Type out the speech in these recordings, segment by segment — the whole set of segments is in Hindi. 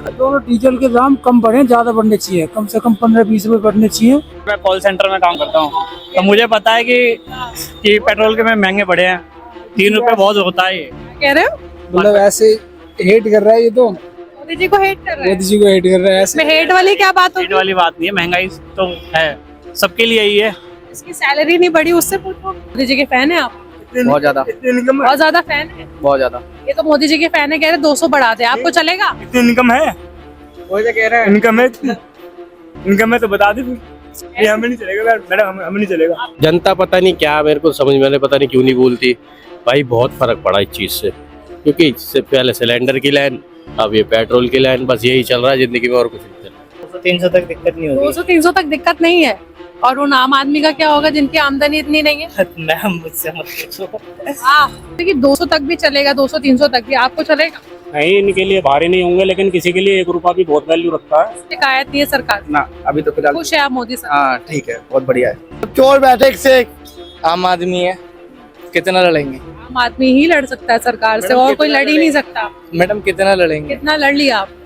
पेट्रोल डीजल के दाम कम बढ़े, ज्यादा बढ़ने चाहिए, कम से कम 15-20 रुपए बढ़ने चाहिए। मैं कॉल सेंटर में काम करता हूँ, तो मुझे पता है कि पेट्रोल के में महंगे बढ़े हैं। 3 रुपए बहुत होता है ये। कह रहे हो मतलब ऐसे हेट कर रहा है ये तो, मोदी जी को हेट कर रहे हैं। मोदी जी को हेट कर रहा है ऐसे। इसमें हेट वाली क्या बात रेट होगी? वाली बात नहीं है, महंगाई तो है, सबके लिए ही है। इसकी सैलरी नहीं बढ़ी, उससे पूछो। मोदी जी के फैन है आप? बहुत ज्यादा, बहुत ज्यादा फैन है। बहुत ज्यादा। ये तो मोदी जी के फैन है, कह रहे 200 बढ़ा दे, आपको चलेगा? इतनी इनकम है, वही तो कह रहे हैं। इनकम है इतनी, इनकम है तो बता दे फिर। ये हमें नहीं चलेगा मैडम, हमें नहीं चलेगा। जनता पता नहीं क्या, मेरे को समझ में नहीं, पता नहीं क्यों नहीं बोलती भाई। बहुत फर्क पड़ा इस चीज से, क्योंकि इससे पहले सिलेंडर की लाइन, अब ये पेट्रोल की लाइन, बस यही चल रहा है जिंदगी में, और कुछ नहीं चल रहा। 300 तक दिक्कत नहीं होगी। 200-300 तक दिक्कत नहीं है। और उन आम आदमी का क्या होगा जिनकी आमदनी इतनी नहीं है? मैम मुझसे मत पूछो। देखिए 200 तक भी चलेगा, 200-300 तक भी आपको चलेगा? नहीं, इनके लिए भारी नहीं होंगे, लेकिन किसी के लिए 1 रुपया भी बहुत वैल्यू रखता है। शिकायत नहीं है सरकार से? ना अभी तो फिलहाल खुश है आप मोदी सरकार? हाँ ठीक है, बहुत बढ़िया है। चोर बैठे से आम आदमी है, कितना लड़ेंगे आम आदमी ही लड़ सकता है सरकार से, और कोई लड़ ही नहीं सकता। मैडम, कितना लड़ेंगे। कितना लड़ लिया आप।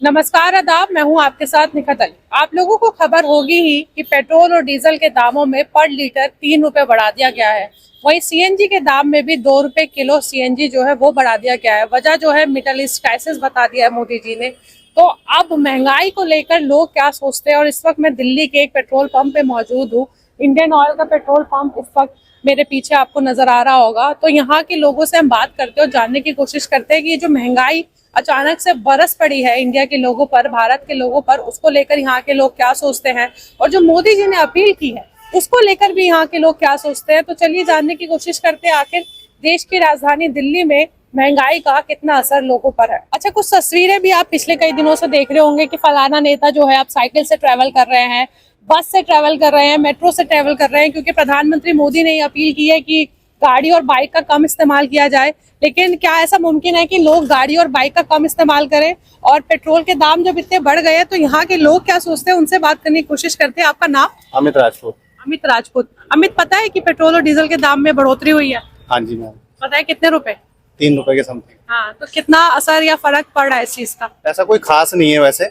नमस्कार, आदाब, मैं हूं आपके साथ निखत अली। आप लोगों को खबर होगी ही कि पेट्रोल और डीजल के दामों में पर लीटर 3 रुपए बढ़ा दिया गया है। वहीं सीएनजी के दाम में भी 2 रुपए किलो सीएनजी जो है वो बढ़ा दिया गया है। वजह जो है मिडल ईस्ट क्राइसिस बता दिया है मोदी जी ने। तो अब महंगाई को लेकर लोग क्या सोचते हैं, और इस वक्त मैं दिल्ली के एक पेट्रोल पंप पे मौजूद हूँ। इंडियन ऑयल का पेट्रोल पंप इस वक्त मेरे पीछे आपको नजर आ रहा होगा। तो यहाँ के लोगों से हम बात करते हैं और जानने की कोशिश करते हैं कि ये जो महंगाई अचानक से बरस पड़ी है इंडिया के लोगों पर, भारत के लोगों पर, उसको लेकर यहाँ के लोग क्या सोचते हैं, और जो मोदी जी ने अपील की है उसको लेकर भी यहाँ के लोग क्या सोचते हैं। तो चलिए जानने की कोशिश करते हैं आखिर देश की राजधानी दिल्ली में महंगाई का कितना असर लोगों पर है। अच्छा, कुछ तस्वीरें भी आप पिछले कई दिनों से देख रहे होंगे कि फलाना नेता जो है आप साइकिल से ट्रेवल कर रहे हैं, बस से ट्रेवल कर रहे हैं, मेट्रो से ट्रेवल कर रहे हैं, क्योंकि प्रधानमंत्री मोदी ने अपील की है कि गाड़ी और बाइक का कम इस्तेमाल किया जाए। लेकिन क्या ऐसा मुमकिन है कि लोग गाड़ी और बाइक का कम इस्तेमाल करें? और पेट्रोल के दाम जब इतने बढ़ गए हैं तो यहाँ के लोग क्या सोचते हैं, उनसे बात करने की कोशिश करते हैं। आपका नाम? अमित राजपूत। अमित राजपूत। अमित, पता है कि पेट्रोल और डीजल के दाम में बढ़ोतरी हुई है? हाँ जी मैम। पता है कितने रुपए? 3 रुपए के समथिंग। हाँ, तो कितना असर या फर्क पड़ रहा है इस चीज का? ऐसा कोई खास नहीं है वैसे,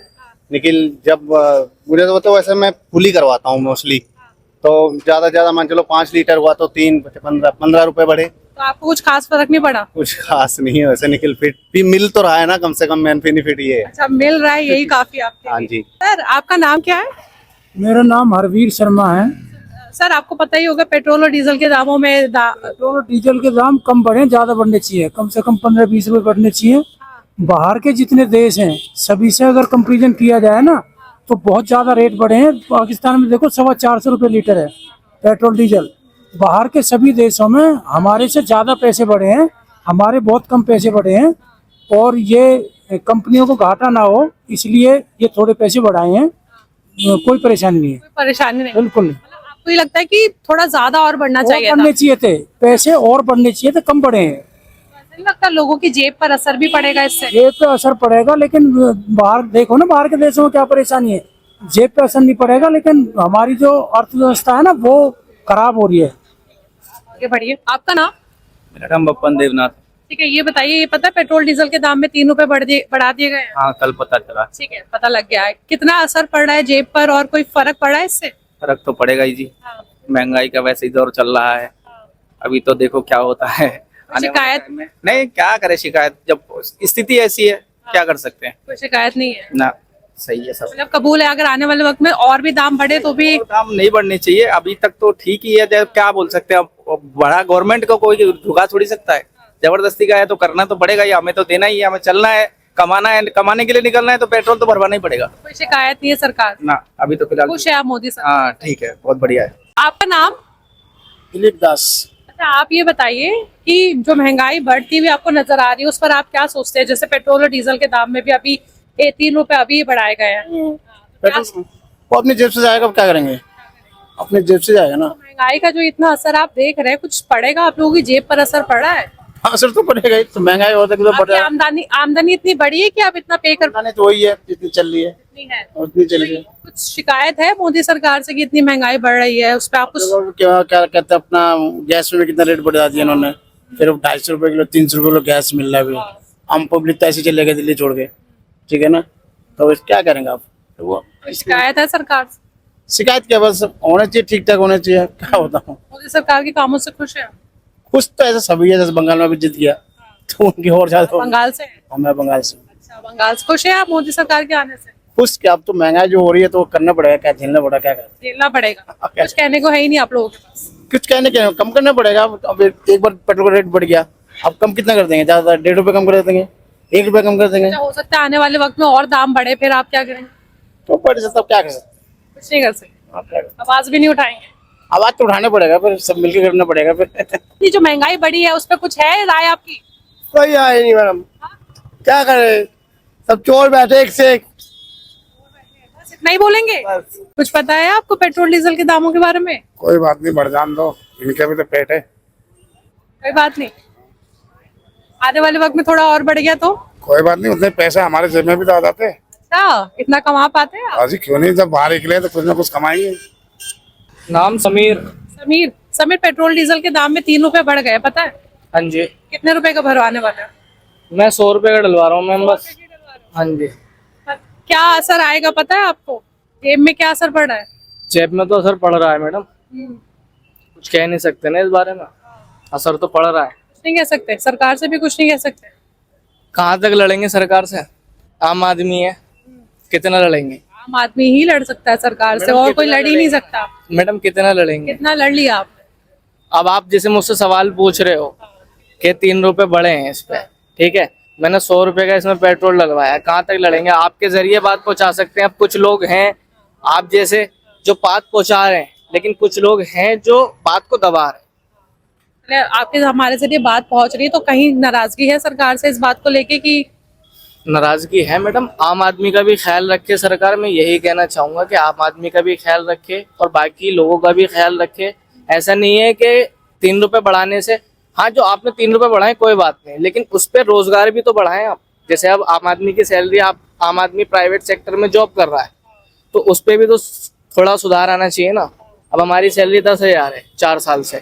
लेकिन जब मुझे तो मतलब वैसे मैं फुली करवाता हूँ मोस्टली, तो ज्यादा मान चलो 5 लीटर हुआ तो 15 रुपए बढ़े। तो आपको कुछ खास फर्क नहीं पड़ा? कुछ खास नहीं है वैसे, निकल फिट भी मिल तो रहा है ना, कम से कम मेन बेनिफिट ये है। अच्छा, मिल रहा है, यही काफी आपके हाँ लिए। जी। सर, आपका नाम क्या है? मेरा नाम हरवीर शर्मा है। सर, आपको पता ही होगा पेट्रोल और डीजल के दामों में पेट्रोल और डीजल के दाम कम बढ़े, ज्यादा बढ़ने चाहिए, कम से कम 15-20 रुपए बढ़ने चाहिए। बाहर के जितने देश हैं सभी से अगर कंपेरिजन किया जाए ना तो बहुत ज्यादा रेट बढ़े हैं। पाकिस्तान में देखो 450 रुपए लीटर है पेट्रोल डीजल। बाहर के सभी देशों में हमारे से ज्यादा पैसे बढ़े हैं, हमारे बहुत कम पैसे बढ़े हैं। और ये कंपनियों को घाटा ना हो इसलिए ये थोड़े पैसे बढ़ाए हैं, कोई परेशानी नहीं है। कोई परेशानी नहीं? बिल्कुल नहीं। आपको ये लगता है कि थोड़ा ज्यादा और बढ़ना चाहिए था? बढ़ने चाहिए थे पैसे, और बढ़ने चाहिए थे, कम बढ़े हैं। ऐसा नहीं लगता लोगों की जेब पर असर भी पड़ेगा इससे? जेब पे असर पड़ेगा, लेकिन बाहर देखो ना, बाहर के देशों में क्या परेशानी है। जेब पे असर नहीं पड़ेगा, लेकिन हमारी जो अर्थव्यवस्था है ना वो खराब हो रही है। आगे बढ़िए। आपका नाम? मेरा नाम बप्पन देवनाथ। ठीक है, ये बताइए, ये पता है पेट्रोल डीजल के दाम में 3 रुपए बढ़ा दिए गए हैं? हाँ, कल पता चला। ठीक है, पता लग गया है। कितना असर पड़ रहा है जेब पर, और कोई फर्क पड़ रहा है इससे? फर्क तो पड़ेगा ही जी, महंगाई का वैसे ही दौर चल रहा है। अभी तो देखो क्या होता है। आने वाले शिकायत? टाइम में नहीं, क्या करे शिकायत, जब स्थिति ऐसी है क्या कर सकते हैं। कोई शिकायत नहीं है ना, सही है सब। मतलब कबूल है, अगर आने वाले वक्त में और भी दाम बढ़े तो भी? और दाम नहीं बढ़ने चाहिए, अभी तक तो ठीक ही है। जब क्या बोल सकते हैं, अब बड़ा गवर्नमेंट को कोई धुका थोड़ी सकता है। जबरदस्ती का है तो करना तो पड़ेगा ही, हमें तो देना ही है, हमें चलना है, कमाना है, कमाने के लिए निकलना है तो पेट्रोल तो भरवाना ही पड़ेगा। कोई शिकायत नहीं है सरकार? ना अभी तो फिलहाल खुश है आप मोदी सरकार? हाँ ठीक है, बहुत बढ़िया है। आपका नाम? दिलीप दास। अच्छा, आप ये बताइए कि जो महंगाई बढ़ती हुई आपको नजर आ रही है उस पर आप क्या सोचते हैं? जैसे पेट्रोल और डीजल के दाम में भी अभी 3 रुपए अभी बढ़ाए गए हैं। वो अपनी जेब से जाएगा, क्या करेंगे, अपनी जेब से जाएगा ना। महंगाई का जो इतना असर आप देख रहे हैं, कुछ पड़ेगा आप लोगों की जेब पर? असर पड़ा है? असर तो पड़ेगा ही, तो महंगाई होता है तो आपकी बढ़ेगा। आमदनी इतनी बढ़ी है कि आप इतना पे कर खाने तो वही है जितनी चल रही है, नहीं है? उतनी चल रही है। कुछ शिकायत है मोदी सरकार से कि इतनी महंगाई बढ़ रही है, उस पर आप कुछ? क्या क्या कहते हैं, अपना गैस में कितना रेट बढ़ा दिया इन्होंने। फिर 250 रुपए किलो, 300 रुपए किलो गैस मिल रहा है अभी। हम पब्लिक तो ऐसे चलेगा दिल्ली छोड़ के, ठीक है ना। तो इस क्या करेंगे आप? तो वो शिकायत है सरकार से? शिकायत क्या, बस होना चाहिए, ठीक ठाक होना चाहिए, क्या बताऊँ। मोदी सरकार के कामों से खुश है? कुछ तो ऐसा सभी है, जैसे बंगाल में भी जीत गया तो उनकी और ज्यादा। बंगाल से है? और मैं बंगाल से हूँ। अच्छा, बंगाल से खुश है आप मोदी सरकार के आने से? कुछ क्या, अब तो महंगाई जो हो रही है तो करना पड़ेगा, क्या झेलना पड़ेगा, क्या करें। झेलना पड़ेगा, कुछ कहने को है ही नहीं आप लोगों के पास। कुछ कहने के कम करना पड़ेगा। अब एक बार पेट्रोल का रेट बढ़ गया, अब कम कितना कर देंगे? ज्यादा 1.5 रुपये कम कर देंगे, 1 रुपया कम कर देंगे। अच्छा, हो सकता है आने वाले वक्त में और दाम बढ़े, फिर आप क्या करेंगे? तो बढ़ सकता, क्या कर सकते कुछ नहीं कर सकते, हैं? आवाज भी नहीं उठाएंगे? आवाज तो उठाना पड़ेगा, फिर सब मिलकर करना पड़ेगा फिर। ये जो महंगाई बढ़ी है उस पर कुछ है राय आपकी? कोई आए नहीं मैडम, क्या करे, सब चोर बैठे एक से एक। बस इतना ही बोलेंगे? कुछ पता है आपको पेट्रोल डीजल के दामों के बारे में? कोई बात नहीं, बढ़ जान दो, इनके भी तो पेट है। कोई बात नहीं, आने वाले वक्त में थोड़ा और बढ़ गया तो? कोई बात नहीं, उतने पैसे हमारे जेब में भी तो आ जाते हैं। अच्छा, इतना कमा पाते हैं आप? हाजी क्यों नहीं, जब बाहर निकले तो कुछ ना कुछ कमाएंगे। नाम समीर। समीर, समीर पेट्रोल डीजल के दाम में 3 रुपए बढ़ गए, पता है? हाँ जी, कितने रुपए का भरवाने वाले हैं? मैं 100 रुपए का डलवा रहा हूँ मैम, बस। हाँ जी। क्या असर आएगा पता है आपको? जेब में क्या असर पड़ रहा है? जेब में तो असर पड़ रहा है मैडम, कुछ कह नहीं सकते ना इस बारे में, असर तो पड़ रहा है। कुछ नहीं कह सकते, सरकार से भी कुछ नहीं कह सकते। कहाँ तक लड़ेंगे सरकार से? आम आदमी है, कितना लड़ेंगे? आम आदमी ही लड़ सकता है सरकार से, और कोई लड़ ही नहीं सकता। मैडम कितना लड़ेंगे? कितना लड़ लिया आपने? अब आप जैसे मुझसे सवाल पूछ रहे हो कि 3 रुपए बढ़े हैं इस पे, ठीक है, मैंने 100 रुपए का इसमें पेट्रोल डलवाया, कहाँ तक लड़ेंगे? आपके जरिए बात पहुंचा सकते हैं। अब कुछ लोग हैं आप जैसे जो बात पहुंचा रहे हैं, लेकिन कुछ लोग हैं जो बात को दबा रहे हैं। आपके हमारे जरिए बात पहुंच रही है तो कहीं नाराजगी है सरकार से इस बात को लेके कि? नाराजगी है मैडम, आम आदमी का भी ख्याल रखे सरकार। मैं यही कहना चाहूंगा कि आम आदमी का भी ख्याल रखे और बाकी लोगों का भी ख्याल रखे। ऐसा नहीं है कि 3 रुपए बढ़ाने से, हाँ जो आपने 3 रुपए बढ़ाए कोई बात नहीं, लेकिन उस पर रोजगार भी तो बढ़ाएं आप। जैसे अब आम आदमी की सैलरी, आप आम आदमी प्राइवेट सेक्टर में जॉब कर रहा है तो उस पर भी तो थोड़ा सुधार आना चाहिए ना। अब हमारी सैलरी 10,000 है 4 साल से,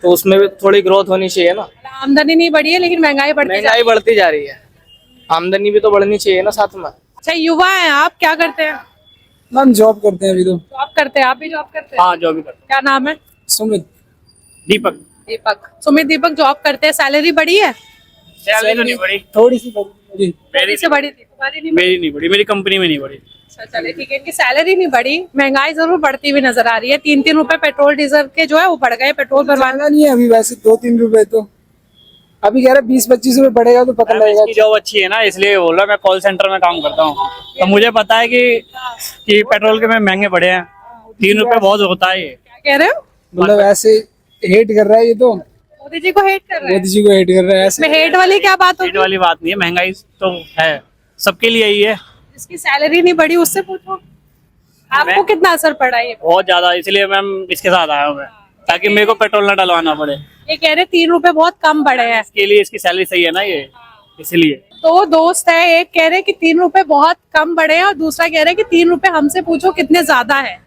तो उसमें भी थोड़ी ग्रोथ होनी चाहिए ना। आमदनी नहीं बढ़ी है लेकिन महंगाई बढ़ती जा रही है, आमदनी भी तो बढ़नी चाहिए ना साथ में। अच्छा, युवा है आप, क्या करते हैं? मैम जॉब करते हैं अभी तो। जॉब करते हैं? आप भी जॉब करते हैं? हाँ, जो भी करते क्या नाम है? सुमित। दीपक। दीपक। सुमित दीपक जॉब करते हैं, सैलरी बढ़ी है? सैलरी तो नहीं बढ़ी, थोड़ी सी बढ़ी। मेरी से बढ़ी थी, तुम्हारी नहीं बढ़ी? मेरी नहीं बढ़ी, मेरी कंपनी में नहीं बढ़ी। अच्छा चलिए ठीक है, इनकी सैलरी नहीं बढ़ी, महंगाई जरूर बढ़ती हुई नजर आ रही है। 3-3 रुपए पेट्रोल डीजल के जो है वो बढ़ गए, पेट्रोल भरवाना नहीं है अभी, वैसे 2-3 रुपए तो अभी कह रहे 20-25 रुपए बढ़ेगा तो पता लगेगा। इसकी जॉब अच्छी है ना, इसलिए बोल रहा। मैं कॉल सेंटर में काम करता हूँ तो मुझे पता है कि पेट्रोल के में महंगे बढ़े हैं। 3 रुपए बहुत होता है ये। क्या कह रहे हो? मतलब ऐसे हेट कर रहा है ये तो, मोदी जी को हेट कर रहे हैं? मोदी जी को हेट कर रहा है ऐसे। इसमें हेट वाली क्या बात रेट होगी? वाली बात नहीं है, महंगाई तो है सबके लिए ही है। जिसकी सैलरी नहीं बढ़ी उससे पूछो, आपको कितना असर पड़ा ये? बहुत ज्यादा, इसलिए मैम इसके साथ आया हूँ मैं, ताकि मेरे को पेट्रोल ना डलवाना पड़े। ये कह रहे 3 रुपए बहुत कम बढ़े हैं, इसके लिए इसकी सैलरी सही है ना ये, इसलिए। तो दोस्त है, एक कह रहे कि 3 रुपए बहुत कम बढ़े हैं और दूसरा कह रहे कि 3 रुपए हमसे पूछो कितने ज्यादा है।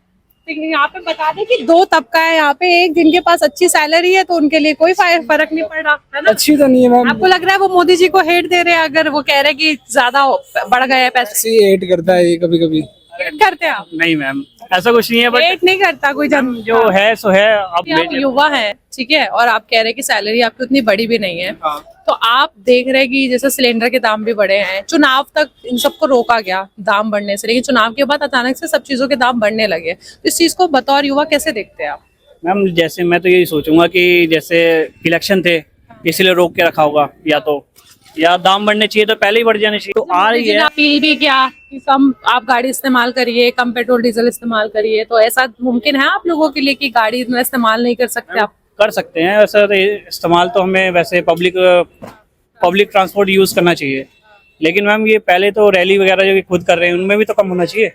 तो यहाँ पे बता दें कि 2 तबका है यहाँ पे, एक जिनके पास अच्छी सैलरी है तो उनके लिए कोई फर्क नहीं पड़ रहा है ना। अच्छी तो नहीं है मैम, आपको लग रहा है वो मोदी जी को हेट दे रहे हैं अगर वो कह रहे कि ज्यादा बढ़ गए हैं पैसे? ऐसे हेट करता है ये कभी कभी। हेट करते हैं आप? नहीं मैम, ऐसा कुछ नहीं है, बट हेट नहीं करता कोई जन, जो है सो है। अब आप युवा हैं, ठीक है, और आप कह रहे हैं कि सैलरी आपकी उतनी बड़ी भी नहीं है, तो आप देख रहे हैं कि जैसे सिलेंडर के दाम भी बढ़े हैं, चुनाव तक इन सबको रोका गया दाम बढ़ने से, लेकिन चुनाव के बाद अचानक से सब चीजों के दाम बढ़ने लगे, तो इस चीज को बतौर युवा कैसे देखते हैं आप? मैम जैसे मैं तो यही सोचूंगा कि जैसे इलेक्शन थे इसलिए रोक के रखा होगा, या दाम बढ़ने चाहिए तो पहले ही बढ़ जाने चाहिए। तो आ रही है अपील भी क्या कि कम आप गाड़ी इस्तेमाल करिए, कम पेट्रोल डीजल इस्तेमाल करिए, तो ऐसा मुमकिन है आप लोगों के लिए कि गाड़ी इतना इस्तेमाल नहीं कर सकते आप? कर सकते हैं वैसे तो इस्तेमाल, तो हमें वैसे पब्लिक ट्रांसपोर्ट यूज करना चाहिए, लेकिन मैम ये पहले तो रैली वगैरह जो खुद कर रहे हैं उनमें भी तो कम होना चाहिए।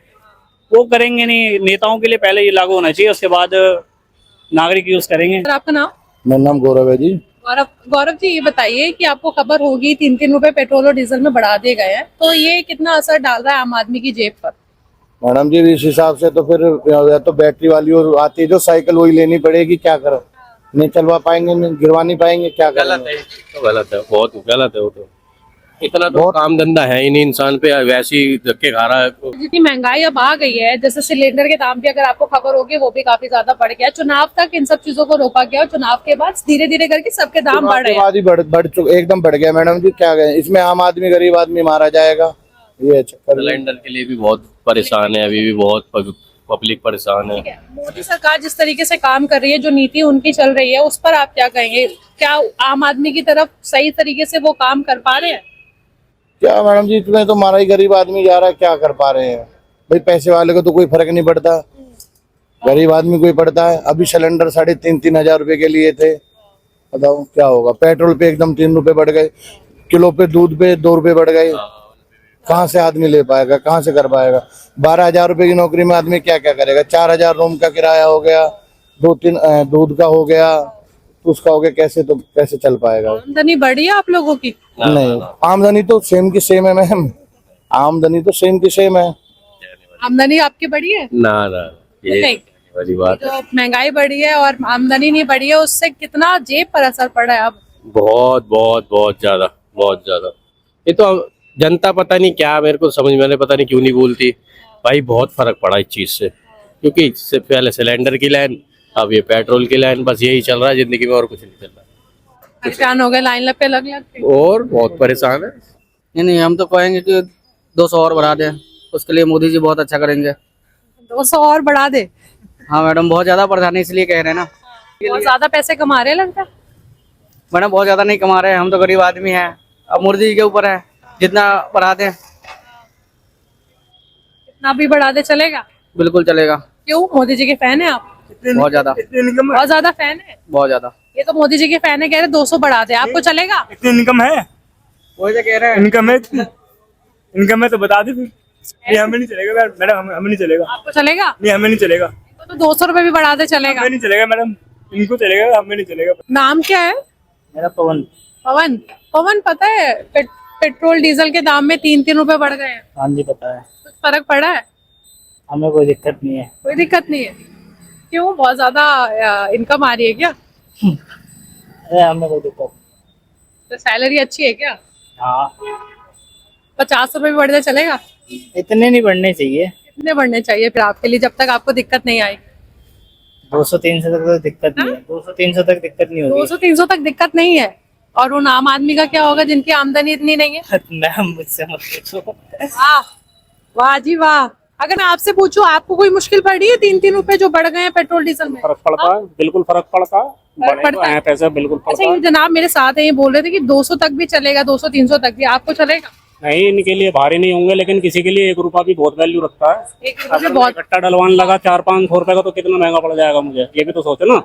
वो करेंगे नहीं, नेताओं के लिए पहले ये लागू होना चाहिए, उसके बाद नागरिक यूज करेंगे। सर आपका नाम? मेरा नाम गौरव है जी। गौरव जी, ये बताइए कि आपको खबर होगी 3-3 रुपए पेट्रोल और डीजल में बढ़ा दिए गए हैं, तो ये कितना असर डाल रहा है आम आदमी की जेब पर? मैडम जी इस हिसाब से तो फिर या तो बैटरी वाली और आती है जो साइकिल वही लेनी पड़ेगी, क्या करो, नहीं चलवा पाएंगे, नहीं गिरवा नहीं पाएंगे, क्या गलत करेंगे? है तो, गलत है, बहुत गलत है वो तो। इतना तो बहुत- काम धंधा है ही नहीं इंसान पे, वैसे ही धक्के खा रहा है। जितनी महंगाई अब आ गई है, जैसे सिलेंडर के दाम भी अगर आपको खबर होगी वो भी काफी ज्यादा बढ़ गया है। चुनाव तक इन सब चीजों को रोका गया और चुनाव के बाद धीरे धीरे करके सबके दाम बढ़ रहे हैं। बाद ही बढ़ चुके, एकदम बढ़ गया मैडम जी। क्या कहें, इसमें आम आदमी गरीब आदमी मारा जाएगा, ये चक्कर। सिलेंडर के लिए भी बहुत परेशान है, अभी भी बहुत पब्लिक परेशान है। मोदी सरकार जिस तरीके से काम कर रही है, जो नीति उनकी चल रही है, उस पर आप क्या कहेंगे? क्या आम आदमी की तरफ सही तरीके से वो काम कर पा रहे हैं? क्या मैडम जी, इतने तो मारा ही गरीब आदमी जा रहा है, क्या कर पा रहे हैं भाई? पैसे वाले को तो कोई फर्क नहीं पड़ता, गरीब आदमी को ही पड़ता है। अभी सिलेंडर 3,500 हजार रुपए के लिए थे, बताओ क्या होगा? पेट्रोल पे एकदम 3 रुपए बढ़ गए, किलो पे दूध पे 2 रुपए बढ़ गए। कहाँ से आदमी ले पाएगा, कहाँ से कर पाएगा? 12,000 रुपए की नौकरी में आदमी क्या क्या करेगा? 4,000 रूम का किराया हो गया, 2-3 दूध का हो गया, तो उसका हो गया, कैसे चल पाएगा? आमदनी बढ़ी है आप लोगों की? नहीं, आमदनी तो सेम की सेम है मैम, आमदनी तो सेम की सेम है। आमदनी आपकी बढ़ी है? ना ये नहीं। बड़ी बात है। जो महंगाई बढ़ी है और आमदनी नहीं बढ़ी है, उससे कितना जेब पर असर पड़ा है? अब बहुत ज्यादा। ये तो जनता पता नहीं क्या, मेरे को समझ में पता नहीं क्यों नहीं बोलती भाई। बहुत फर्क पड़ा इस चीज से, क्योंकि इससे पहले सिलेंडर की लाइन, अब ये पेट्रोल की लाइन, बस यही चल रहा है जिंदगी में, और कुछ नहीं चल रहा। परेशान हो गए, लाइन लग पे लग के। और बहुत परेशान है। नहीं, हम तो कहेंगे कि 200 और बढ़ा दें, उसके लिए मोदी जी बहुत अच्छा करेंगे। 200 और बढ़ा दे? हाँ मैडम, बहुत ज्यादा परेशानी इसलिए कह रहे हैं ना। बहुत ज्यादा पैसे कमा रहे हैं लगता है। मैडम बहुत ज्यादा नहीं कमा रहे हैं, हम तो गरीब आदमी हैं। अब मोदी जी के ऊपर है, जितना बढ़ा दें कितना भी बढ़ा दे चलेगा? बिल्कुल चलेगा। क्यों, मोदी जी के फैन है आप? बहुत ज्यादा बहुत ज्यादा फैन है? बहुत ज्यादा। ये तो मोदी जी के फैन है, कह रहे 200 बढ़ा दे, आपको चलेगा? इतनी इनकम है, वही तो कह रहे हैं। इनकम है इतनी, इनकम है तो बता दे फिर। नहीं हमें नहीं चलेगा मैडम, हमें नहीं चलेगा। आपको चलेगा? नहीं हमें नहीं चलेगा, तो 200 रुपए भी बढ़ा दे चलेगा? हमें नहीं चलेगा मैडम, इनको चलेगा, हमें नहीं चलेगा। नाम क्या है? मेरा पवन। पवन। पवन, पता है पेट्रोल डीजल के दाम में 3-3 रुपए बढ़ गए हैं? हाँ जी पता है। कुछ फर्क पड़ा है? हमें कोई दिक्कत नहीं है। कोई दिक्कत नहीं है? क्यों, बहुत ज्यादा इनकम आ रही है क्या? हमें कोई दिक्कत। तो सैलरी अच्छी है क्या? हाँ, 50 रुपए भी बढ़ जाए चलेगा? इतने नहीं बढ़ने चाहिए। कितने बढ़ने चाहिए फिर आपके लिए, जब तक आपको दिक्कत नहीं आएगी? 200-300 तक तो दिक्कत नहीं है। 200-300 तक दिक्कत नहीं होगी। 200-300 तक दिक्कत नहीं है? और उन आम आदमी का क्या होगा जिनकी आमदनी इतनी नहीं है? मैम मुझसे मत पूछो। वाह, वाह जी वाह। अगर मैं आपसे पूछूं, आपको कोई मुश्किल पड़ रही है 3-3 रुपए जो बढ़ गए हैं पेट्रोल डीजल में? फर्क पड़ता है, बिल्कुल फर्क पड़ता है, पड़ता है पैसा बिल्कुल अच्छा, ये जनाब मेरे साथ है, ये बोल रहे थे कि 200 तक भी चलेगा, 200-300 तक भी, आपको चलेगा? नहीं, इनके लिए भारी नहीं होंगे, लेकिन किसी के लिए 1 रुपया भी बहुत वैल्यू रखता है। 1 रुपए बहुत। इकट्ठा डलवान लगा 400-500 रुपए का, तो कितना महंगा पड़ जाएगा मुझे, ये भी तो सोचो ना।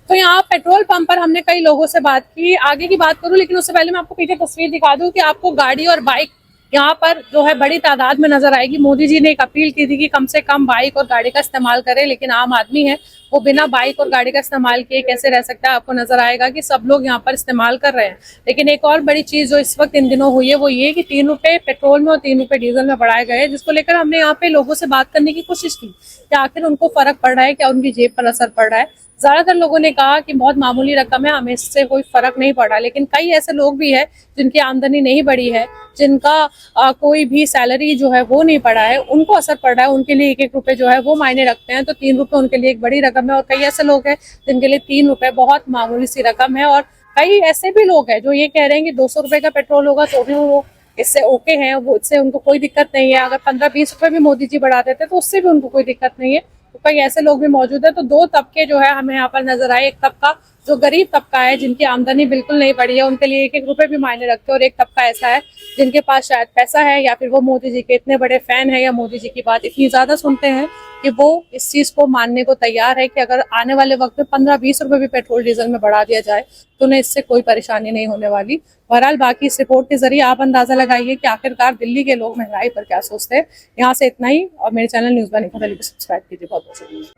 तो यहाँ पेट्रोल पंप पर हमने कई लोगों से बात की, आगे की बात करूं लेकिन उससे पहले मैं आपको पीछे तस्वीर दिखा दूं कि आपको गाड़ी और बाइक यहाँ पर जो है बड़ी तादाद में नजर आएगी। मोदी जी ने एक अपील की थी कि कम से कम बाइक और गाड़ी का इस्तेमाल करें, लेकिन आम आदमी है वो बिना बाइक और गाड़ी का इस्तेमाल किए कैसे रह सकता है? आपको नजर आएगा कि सब लोग यहाँ पर इस्तेमाल कर रहे हैं। लेकिन एक और बड़ी चीज जो इस वक्त इन दिनों हुई है वो ये कि 3 रुपए पेट्रोल में और 3 रुपए डीजल में बढ़ाए गए, जिसको लेकर हमने यहाँ पे लोगों से बात करने की कोशिश की कि आखिर उनको फर्क पड़ रहा है, क्या उनकी जेब पर असर पड़ रहा है। ज्यादातर लोगों ने कहा कि बहुत मामूली रकम है, हमें इससे कोई फर्क नहीं पड़ा। लेकिन कई ऐसे लोग भी है जिनकी आमदनी नहीं बढ़ी है, जिनका कोई भी सैलरी जो है वो नहीं पड़ा है, उनको असर पड़ रहा है। उनके लिए 1-1 रुपए जो है वो मायने रखते हैं, तो 3 रुपए उनके लिए एक बड़ी रकम है। और कई ऐसे लोग हैं जिनके लिए 3 रुपए बहुत मामूली सी रकम है। और कई ऐसे भी लोग हैं जो ये कह रहे हैं कि 200 रुपए का पेट्रोल होगा तो भी वो इससे ओके हैं, वो इससे उनको कोई दिक्कत नहीं है। अगर 15-20 रुपए भी मोदी जी बढ़ा देते तो उससे भी उनको कोई दिक्कत नहीं है। तो कई ऐसे लोग भी मौजूद है। तो 2 तबके जो है हमें यहाँ पर नजर आए। एक तबका जो गरीब तबका है, जिनकी आमदनी बिल्कुल नहीं बढ़ी है, उनके लिए 1-1 रुपए भी मायने रखते हैं। और एक तबका ऐसा है जिनके पास शायद पैसा है, या फिर वो मोदी जी के इतने बड़े फैन है, या मोदी जी की बात इतनी ज्यादा सुनते हैं कि वो इस चीज को मानने को तैयार है कि अगर आने वाले वक्त में 15-20 रुपए भी पेट्रोल डीजल में बढ़ा दिया जाए तो उन्हें इससे कोई परेशानी नहीं होने वाली। बहरहाल बाकी इस रिपोर्ट के जरिए आप अंदाजा लगाइए कि आखिरकार दिल्ली के लोग महंगाई पर क्या सोचते हैं। यहाँ से इतना ही, और मेरे channel news bye Nikhat Ali को सब्सक्राइब कीजिए। बहुत बहुत शुक्रिया।